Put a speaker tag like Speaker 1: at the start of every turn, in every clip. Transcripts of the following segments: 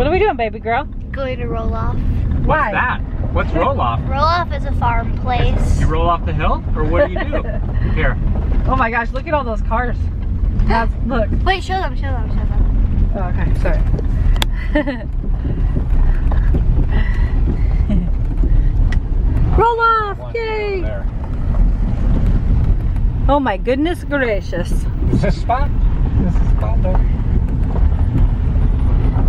Speaker 1: What are we doing, baby girl?
Speaker 2: Going to Roloff.
Speaker 1: Why?
Speaker 3: What's that? What's Roloff?
Speaker 2: Roloff is a farm place.
Speaker 3: You roll off the hill? Or what do you do? Here.
Speaker 1: Oh my gosh, look at all those cars. That's, look.
Speaker 2: Wait, show them, show them, show them.
Speaker 1: Oh, okay, sorry. Roloff! Yay!
Speaker 3: There.
Speaker 1: Oh my goodness gracious.
Speaker 3: Is this spot? This is spot there.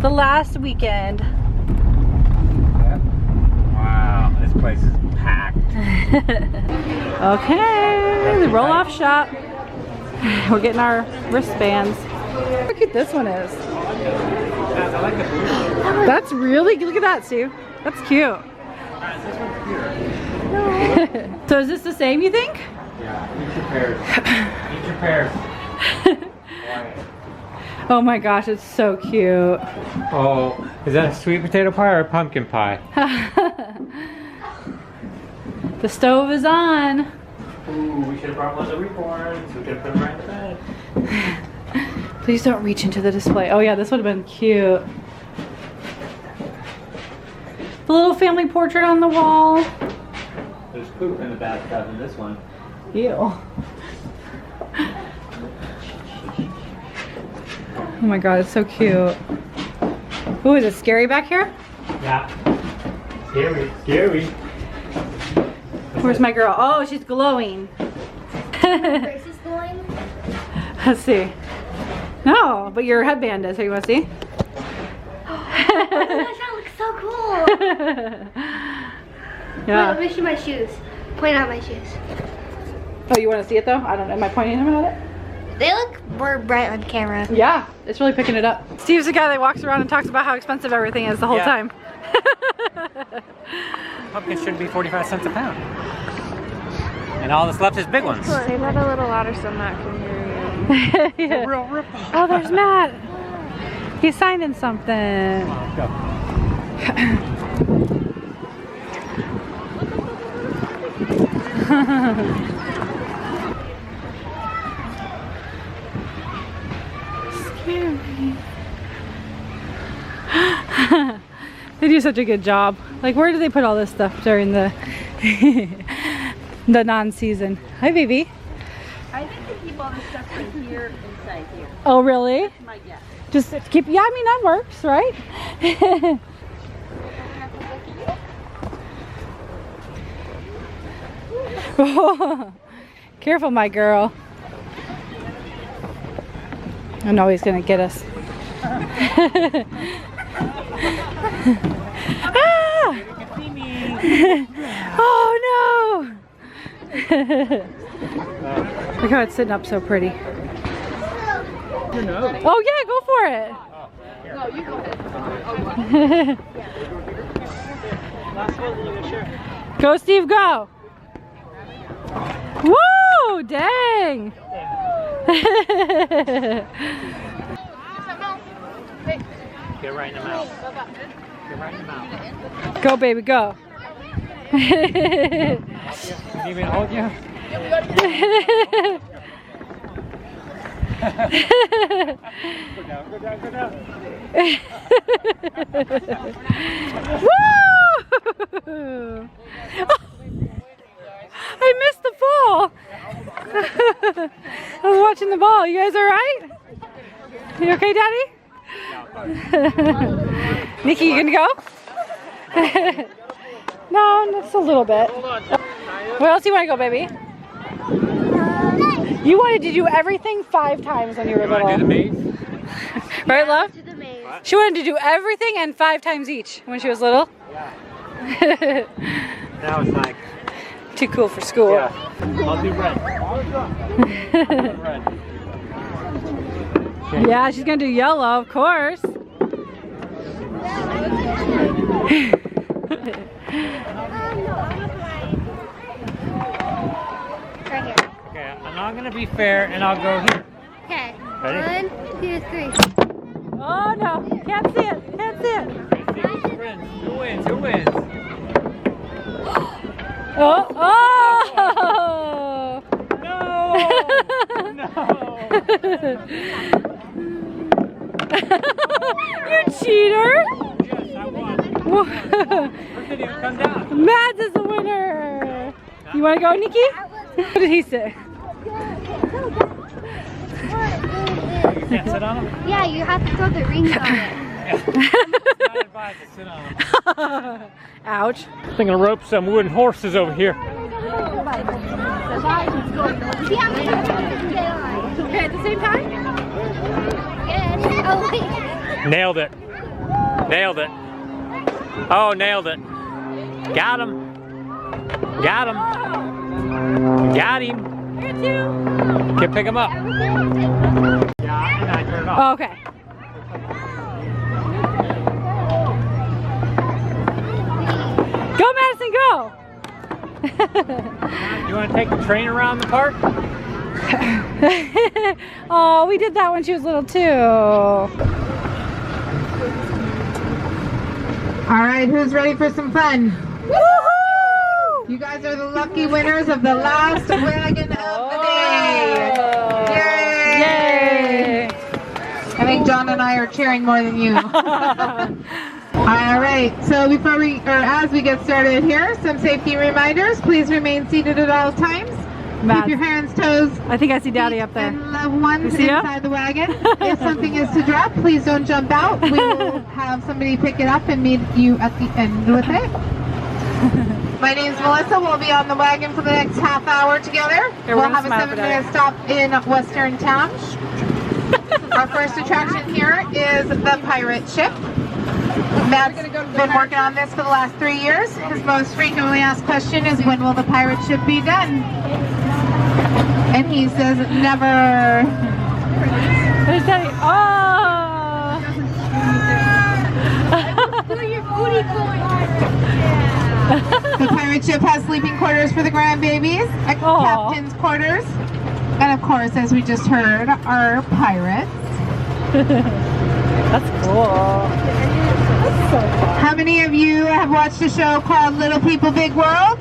Speaker 1: The last weekend.
Speaker 3: Yeah. Wow, this place is packed.
Speaker 1: Okay, the Roloff shop. We're getting our wristbands. Look at this one is.
Speaker 3: I like the blue.
Speaker 1: That's really, look at that, Sue. That's cute.
Speaker 3: This one's cuter.
Speaker 1: So is this the same, you think?
Speaker 3: Yeah, eat your pears. Eat your pears.
Speaker 1: Oh my gosh, it's so cute.
Speaker 3: Oh, is that a sweet potato pie or a pumpkin pie?
Speaker 1: The stove is on.
Speaker 3: Ooh, we should have brought one of the reborn, so we could have put them right in the bed.
Speaker 1: Please don't reach into the display. Oh yeah, this would have been cute. The little family portrait on the wall.
Speaker 3: There's poop in the bathtub in this one.
Speaker 1: Ew. Oh my god, it's so cute. Ooh, is it scary back here?
Speaker 3: Yeah. Scary, scary.
Speaker 1: Where's my girl? Oh, she's glowing.
Speaker 2: Grace is going.
Speaker 1: Let's see. No, but your headband is. So you want to see?
Speaker 2: Oh my gosh, that looks so cool.
Speaker 1: Yeah.
Speaker 2: Wait, let me see my shoes. Point out my shoes.
Speaker 1: Oh, you want to see it though? I don't know. Am I pointing them at it?
Speaker 2: They look more bright on camera.
Speaker 1: Yeah, it's really picking it up. Steve's the guy that walks around and talks about how expensive everything is the whole time.
Speaker 3: Pumpkins should be 45 cents a pound. And all that's left is big ones.
Speaker 2: Say that a little louder so Matt can hear you.
Speaker 1: Yeah.
Speaker 3: Real rip.
Speaker 1: Oh, there's Matt. He's signing something.
Speaker 3: Let's go.
Speaker 1: Scary. They do such a good job. Like, where do they put all this stuff during the the non-season? Hi, baby.
Speaker 4: I think they keep all this stuff right here inside here.
Speaker 1: Oh, really?
Speaker 4: That's my guess.
Speaker 1: Just keep. Yeah, I mean that works, right? Careful, my girl. I know he's gonna get us. Ah! Oh no! Look how it's sitting up so pretty. Oh yeah, go for it.
Speaker 4: No, you go ahead.
Speaker 1: Go, Steve, go. Woo! Dang!
Speaker 3: Get right in the mouth. Get right in the mouth.
Speaker 1: Go, baby, go.
Speaker 3: You need me to hold you? Go down, go down, go down.
Speaker 1: Woo! I missed the ball. I was watching the ball. You guys all right? You okay, Daddy? Nikki, you gonna go? No, just a little bit. Where else do you want to go, baby? You wanted to do everything 5 times when you were little.
Speaker 3: Want to do the maze?
Speaker 1: Right, love?
Speaker 2: To the maze.
Speaker 1: She wanted to do everything and 5 times each when she was little.
Speaker 3: Yeah. Now it's like,
Speaker 1: Too cool for school.
Speaker 3: yeah, I'll do red. Red. Okay.
Speaker 1: Yeah, she's gonna do yellow, of course.
Speaker 2: Right here.
Speaker 3: Okay, I'm not gonna be fair, and I'll go here.
Speaker 2: Okay.
Speaker 3: Ready?
Speaker 2: 1, 2, 3.
Speaker 1: Oh no, can't see it, can't see it.
Speaker 3: Who wins? Who wins? Who wins?
Speaker 1: Oh, oh!
Speaker 3: No! No!
Speaker 1: You cheater!
Speaker 3: Come down.
Speaker 1: Mads is the winner. You want to go, Nikki? What did he say?
Speaker 3: You can't sit on them?
Speaker 2: Yeah, you have to throw the rings on it.
Speaker 3: Not advised to sit on them.
Speaker 1: Ouch.
Speaker 3: I'm gonna rope some wooden horses over here.
Speaker 1: Okay, at the same time?
Speaker 2: Oh, wait.
Speaker 3: Nailed it. Nailed it. Oh, nailed it. Got him. Got him. Got him. Can pick him up. Yeah, and I turn it off.
Speaker 1: Oh, okay. Go, Madison, go!
Speaker 3: You want to take the train around the park?
Speaker 1: Oh, we did that when she was little too.
Speaker 5: All right, who's ready for some fun?
Speaker 1: Woohoo!
Speaker 5: You guys are the lucky winners of the last wagon of the day. Yay!
Speaker 1: Yay!
Speaker 5: I think John and I are cheering more than you. All right, so as we get started here, some safety reminders. Please remain seated at all times.
Speaker 1: Mads.
Speaker 5: Keep your hands, toes,
Speaker 1: I think I see Daddy up there.
Speaker 5: and loved ones
Speaker 1: You see him?
Speaker 5: inside the wagon. If something is to drop, please don't jump out. We will have somebody pick it up and meet you at the end with it. My name's Melissa. We'll be on the wagon for the next half hour together.
Speaker 1: Here, we're
Speaker 5: We'll
Speaker 1: gonna
Speaker 5: have a
Speaker 1: smile for
Speaker 5: 7-minute stop in Western Town. Our first attraction here is the pirate ship. Matt's been working on this for the last 3 years. His most frequently asked question is, when will the pirate ship be done? And he says, never.
Speaker 1: There's Daddy. Oh!
Speaker 5: The pirate ship has sleeping quarters for the grandbabies, a
Speaker 1: Aw.
Speaker 5: captain's quarters, and of course, as we just heard, our pirates.
Speaker 1: That's cool. That's so fun.
Speaker 5: How many of you have watched a show called Little People Big World?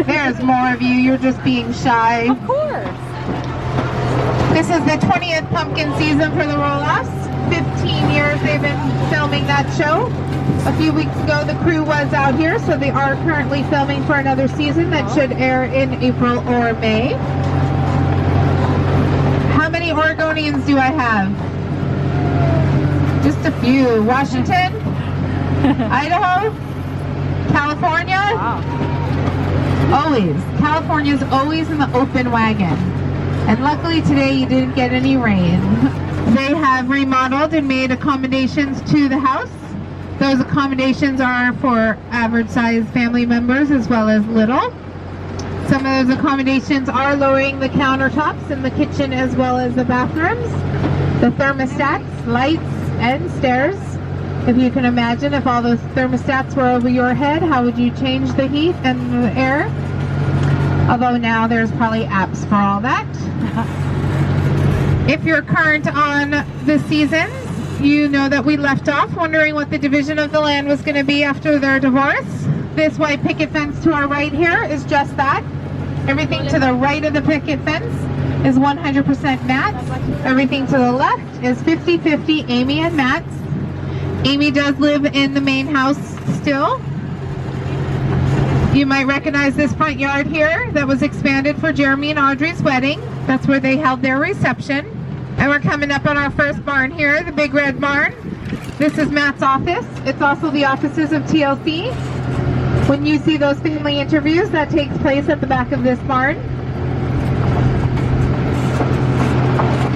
Speaker 5: There's more of you, you're just being shy.
Speaker 1: Of course.
Speaker 5: This is the 20th pumpkin season for the Roloffs. 15 years they've been filming that show. A few weeks ago the crew was out here, so they are currently filming for another season that should air in April or May. How many Oregonians do I have? Just a few. Washington, Idaho, California.
Speaker 1: Wow.
Speaker 5: Always. California's always in the open wagon. And luckily today you didn't get any rain. They have remodeled and made accommodations to the house. Those accommodations are for average sized family members as well as little. Some of those accommodations are lowering the countertops in the kitchen as well as the bathrooms. The thermostats, lights, and stairs. If you can imagine, if all those thermostats were over your head, how would you change the heat and the air? Although now there's probably apps for all that. If you're current on the seasons, you know that we left off wondering what the division of the land was going to be after their divorce. This white picket fence to our right here is just that. Everything to the right of the picket fence is 100% Matt's. Everything to the left is 50-50 Amy and Matt's. Amy does live in the main house still. You might recognize this front yard here that was expanded for Jeremy and Audrey's wedding. That's where they held their reception. And we're coming up on our first barn here, the Big Red Barn. This is Matt's office. It's also the offices of TLC. When you see those family interviews, that takes place at the back of this barn.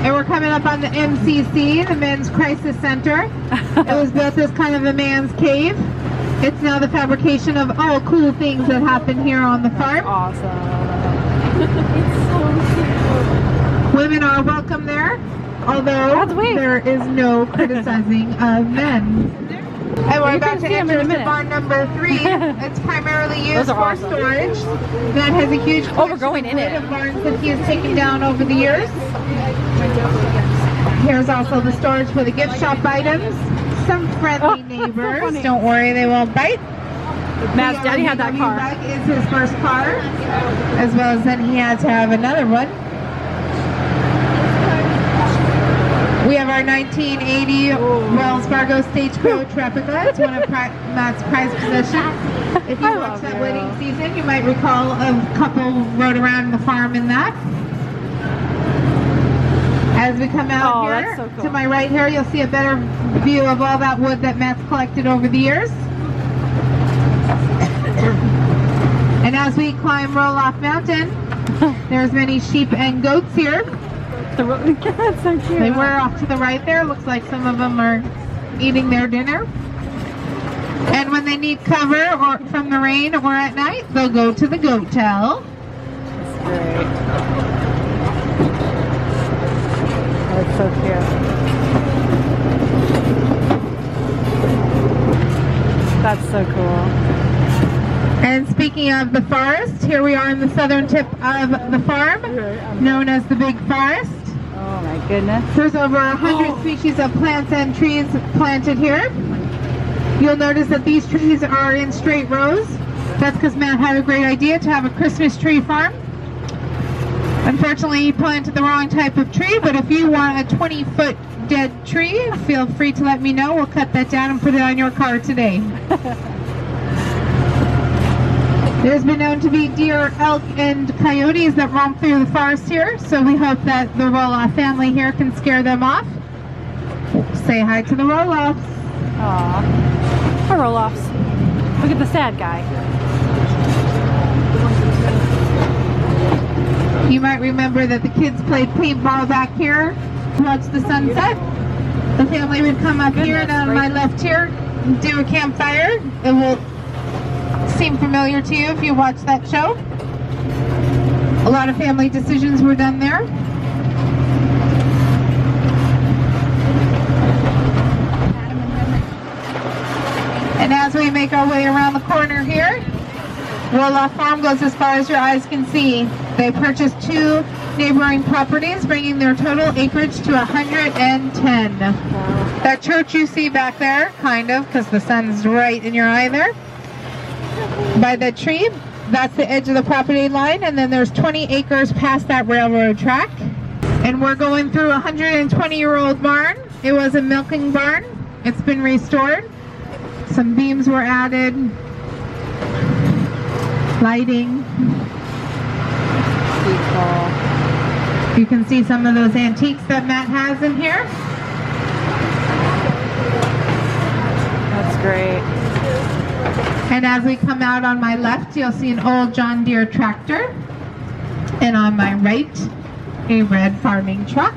Speaker 5: And we're coming up on the MCC, the Men's Crisis Center. It was built as kind of a man's cave. It's now the fabrication of all cool things that happen here on the farm.
Speaker 1: Awesome.
Speaker 5: Women are welcome there, although there is no criticizing of men. And we're about to enter into barn number 3. It's primarily used for
Speaker 1: awesome.
Speaker 5: storage. That has a huge
Speaker 1: we're going in
Speaker 5: collection
Speaker 1: it.
Speaker 5: of barns that he has taken down over the years. Here's also the storage for the gift shop items. Some friendly neighbors.
Speaker 1: funny.
Speaker 5: Don't worry, they won't bite.
Speaker 1: Matt's daddy had that car.
Speaker 5: Bug is his first car, as well as then he had to have another one. We We have our 1980 Wells Fargo Stagecoach replica. It's one of Matt's prized possessions. If you watch that wedding season, you might recall a couple rode around the farm in that. As we come out here,
Speaker 1: so cool.
Speaker 5: to my right here, you'll see a better view of all that wood that Matt's collected over the years. And as we climb Roloff Mountain, there's many sheep and goats here.
Speaker 1: That's so cute.
Speaker 5: They were off to the right there. Looks like some of them are eating their dinner. And when they need cover or from the rain or at night, they'll go to the goat tell.
Speaker 1: That's great. That's so cute. That's so cool.
Speaker 5: And speaking of the forest, here we are in the southern tip of the farm, known as the Big Forest.
Speaker 1: Oh my goodness.
Speaker 5: There's over 100 species of plants and trees planted here. You'll notice that these trees are in straight rows. That's because Matt had a great idea to have a Christmas tree farm. Unfortunately, he planted the wrong type of tree, but if you want a 20-foot dead tree, feel free to let me know. We'll cut that down and put it on your car today. There's been known to be deer, elk, and coyotes that roam through the forest here, so we hope that the Roloff family here can scare them off. Say hi to the Roloffs.
Speaker 1: Aww. Our Roloffs. Look at the sad guy.
Speaker 5: You might remember that the kids played paintball back here to watch the sunset. The family would come up here and on my left here do a campfire. It will seem familiar to you if you watch that show. A lot of family decisions were done there. And as we make our way around the corner here, Roloff Farm goes as far as your eyes can see. They purchased 2 neighboring properties, bringing their total acreage to 110. That church you see back there, kind of, because the sun's right in your eye there, by the tree, that's the edge of the property line, and then there's 20 acres past that railroad track. And we're going through a 120-year-old barn. It was a milking barn. It's been restored. Some beams were added, lighting. You can see some of those antiques that Matt has in here.
Speaker 1: That's great.
Speaker 5: And as we come out on my left, you'll see an old John Deere tractor. And on my right, a red farming truck.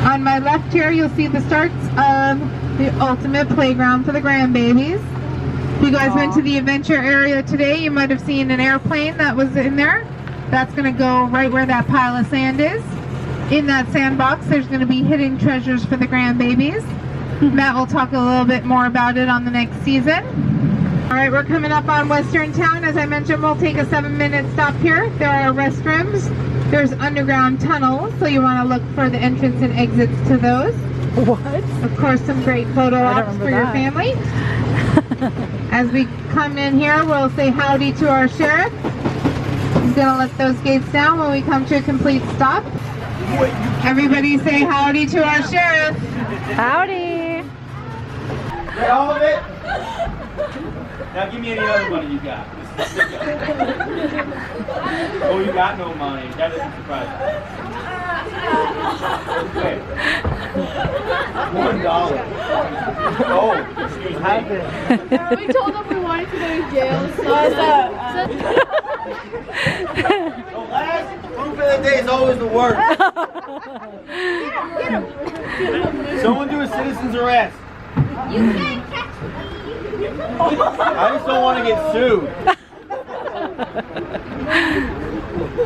Speaker 5: On my left here, you'll see the starts of the ultimate playground for the grandbabies. If you guys went to the adventure area today, you might have seen an airplane that was in there. That's going to go right where that pile of sand is. In that sandbox, there's going to be hidden treasures for the grandbabies. Matt will talk a little bit more about it on the next season. All right, we're coming up on Western Town. As I mentioned, we'll take a 7-minute stop here. There are restrooms. There's underground tunnels, so you want to look for the entrance and exits to those.
Speaker 1: What?
Speaker 5: Of course, some great photo ops for your family. As we come in here, we'll say howdy to our sheriff. He's going to let those gates down when we come to a complete stop. Everybody say howdy to our sheriff.
Speaker 1: Howdy.
Speaker 3: Get all of it? Now give me any other money you got. Oh, you got no money. That doesn't surprise me. Okay. $1. Oh, excuse me.
Speaker 4: We told them we wanted to go to jail. So
Speaker 3: The last proof of the day is always the worst.
Speaker 4: get him.
Speaker 3: Someone do a citizen's arrest.
Speaker 4: You can't catch me.
Speaker 3: I just don't want to get sued.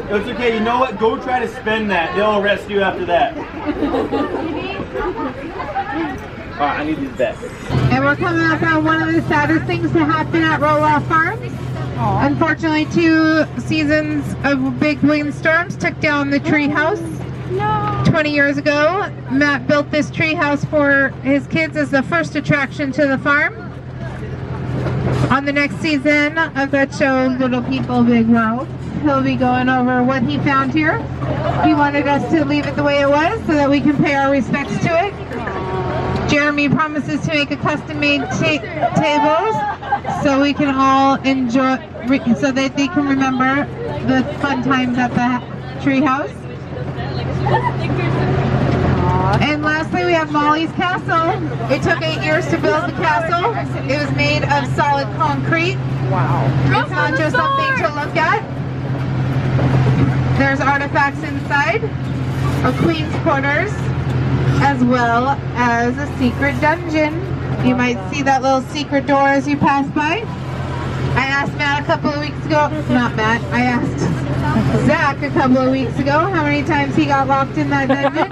Speaker 3: It's okay, you know what? Go try to spend that. They'll arrest you after that. Alright, I need these back.
Speaker 5: And we're coming up on one of the saddest things to happen at Roloff Farm. Unfortunately, 2 seasons of big windstorms took down the tree house.
Speaker 1: No.
Speaker 5: 20 years ago, Matt built this tree house for his kids as the first attraction to the farm. On the next season of that show, Little People, Big World, he'll be going over what he found here. He wanted us to leave it the way it was so that we can pay our respects to it. Jeremy promises to make a custom-made tables so we can all enjoy, so that they can remember the fun times at the tree house. And lastly, we have Molly's castle. It took 8 years to build the castle. It was made of solid concrete.
Speaker 1: Wow.
Speaker 5: It's not just something to look at. There's artifacts inside, a queen's quarters, as well as a secret dungeon. You might see that little secret door as you pass by. I asked Matt a couple of weeks ago, not Matt, I asked Zach a couple of weeks ago how many times he got locked in that dungeon.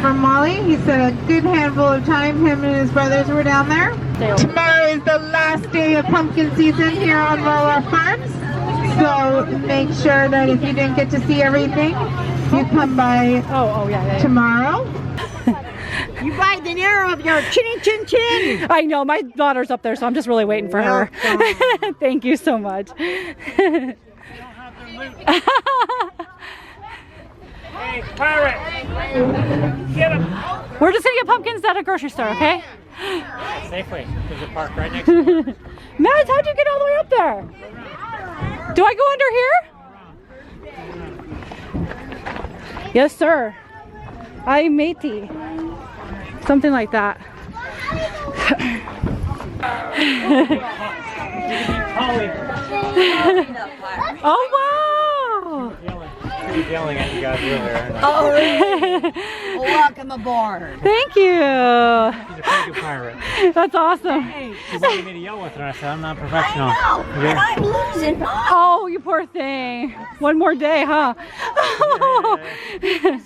Speaker 5: From Molly, he said a good handful of time. Him and his brothers were down there. Tomorrow is the last day of pumpkin season here on Roloff Farms. So make sure that if you didn't get to see everything, you come by tomorrow.
Speaker 4: You ride the arrow of your chinny chin chin.
Speaker 1: I know, my daughter's up there, so I'm just really waiting for her. Thank you so much.
Speaker 3: Hey, pirate! Get him!
Speaker 1: We're just gonna get pumpkins at a grocery store, okay?
Speaker 3: Safely. There's a park right next to it.
Speaker 1: Matt, how'd you get all the way up there? Do I go under here? Yes, sir. I matey. Something like that. Oh, wow!
Speaker 3: He's yelling at you guys earlier.
Speaker 4: Oh, really? Welcome aboard.
Speaker 1: Thank you.
Speaker 3: He's a pretty good pirate.
Speaker 1: That's awesome.
Speaker 3: He wanted me to yell with her. I said, I'm not professional.
Speaker 4: And I'm losing.
Speaker 1: Oh, you poor thing. One more day, huh?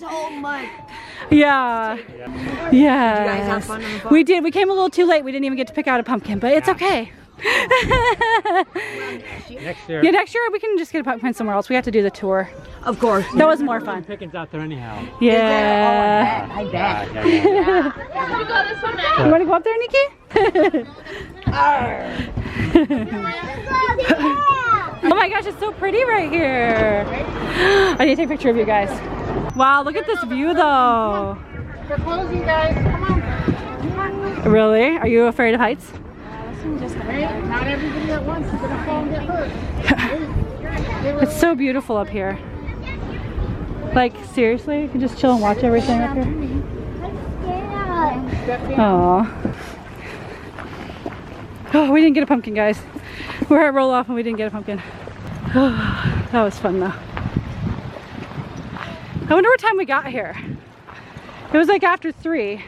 Speaker 4: So much.
Speaker 1: Yeah.
Speaker 4: Did you guys have fun on the farm?
Speaker 1: We did. We came a little too late. We didn't even get to pick out a pumpkin, but it's okay.
Speaker 3: Next year.
Speaker 1: Yeah, next year we can just get a pumpkin somewhere else. We have to do the tour.
Speaker 4: Of course.
Speaker 1: That was more fun.
Speaker 3: Pickings out there anyhow.
Speaker 1: Yeah.
Speaker 4: I bet.
Speaker 3: Yeah.
Speaker 1: You want to go up there, Nikki? Oh my gosh, it's so pretty right here. I need to take a picture of you guys. Wow, look at this view though.
Speaker 5: We're closing, guys. Come on.
Speaker 1: Really? Are you afraid of heights?
Speaker 5: Not everybody at once is gonna fall and get hurt.
Speaker 1: It's so beautiful up here. Like, seriously? You can just chill and watch everything up here? Aww. Oh, we didn't get a pumpkin, guys. We're at Roloff and we didn't get a pumpkin. Oh, that was fun though. I wonder what time we got here. It was like after 3.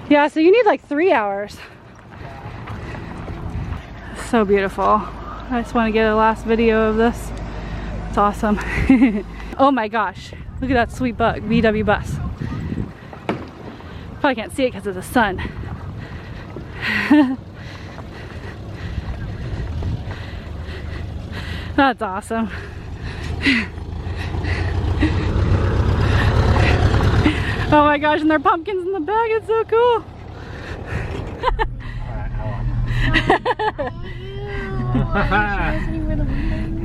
Speaker 1: Yeah, so you need like 3 hours. So beautiful. I just want to get a last video of this. It's awesome. Oh my gosh. Look at that sweet VW bus. Probably can't see it because of the sun. That's awesome. Oh my gosh, and there are pumpkins in the bag. It's so cool.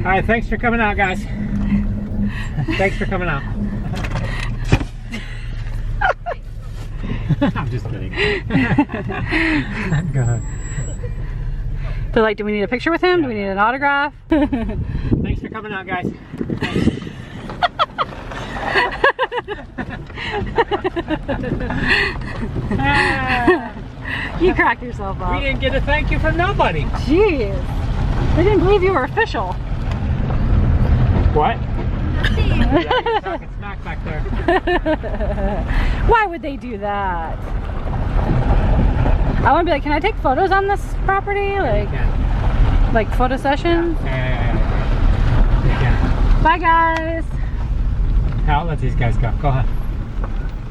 Speaker 3: Alright, thanks for coming out, guys. Thanks for coming out. I'm just kidding. Go ahead.
Speaker 1: But like, do we need a picture with him? Do we need an autograph?
Speaker 3: Thanks for coming out, guys.
Speaker 1: You crack yourself up.
Speaker 3: We didn't get a thank you from nobody.
Speaker 1: Jeez. They didn't believe you were official.
Speaker 3: What? Yeah, you're talking smack back there.
Speaker 1: Why would they do that? I want to be like, can I take photos on this property? Like photo sessions?
Speaker 3: Yeah.
Speaker 1: Bye guys.
Speaker 3: I'll let these guys go. Go ahead.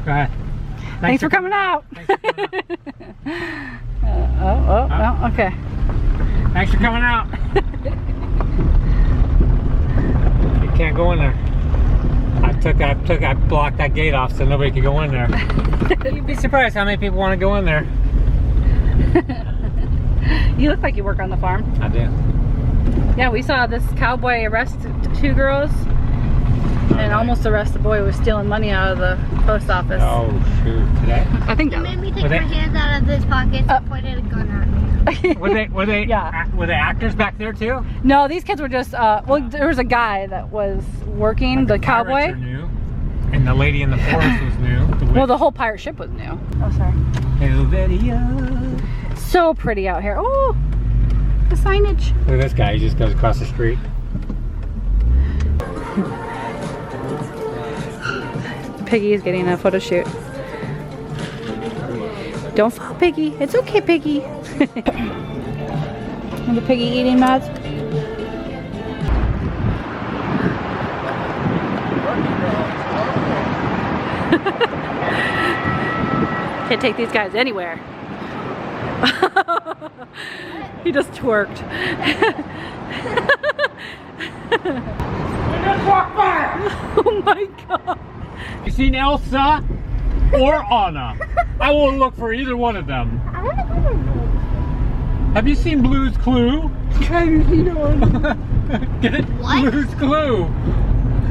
Speaker 3: Go ahead.
Speaker 1: Thanks for coming out.
Speaker 3: Thanks for coming out.
Speaker 1: Oh, okay.
Speaker 3: Thanks for coming out. You can't go in there. I blocked that gate off so nobody could go in there. You'd be surprised how many people want to go in there.
Speaker 1: You look like you work on the farm.
Speaker 3: I do.
Speaker 1: Yeah, we saw this cowboy arrest 2 girls and almost arrest the boy who was stealing money out of the post office.
Speaker 3: Oh shoot! Today?
Speaker 1: I think
Speaker 2: He
Speaker 1: that
Speaker 2: made me take
Speaker 3: Were
Speaker 2: my
Speaker 3: they-
Speaker 2: hands out of his pockets and pointed a gun at me.
Speaker 3: Were they
Speaker 1: Yeah.
Speaker 3: were they actors back there too?
Speaker 1: No, these kids were just, well, there was a guy that was working, the
Speaker 3: Pirates
Speaker 1: cowboy.
Speaker 3: are new, and the lady in the forest was new.
Speaker 1: Well, the whole pirate ship was new. Oh, sorry.
Speaker 3: Helvetia.
Speaker 1: So pretty out here. Oh, the signage.
Speaker 3: Look at this guy, he just goes across the street.
Speaker 1: Piggy is getting a photo shoot. Don't fall, Piggy. It's okay, Piggy. And the piggy eating mods. Can't take these guys anywhere. He just twerked. Oh my god.
Speaker 3: You seen Elsa or Anna? I will look for either one of them. Have you seen Blue's Clue? Get it?
Speaker 2: What?
Speaker 3: Blue's Clue.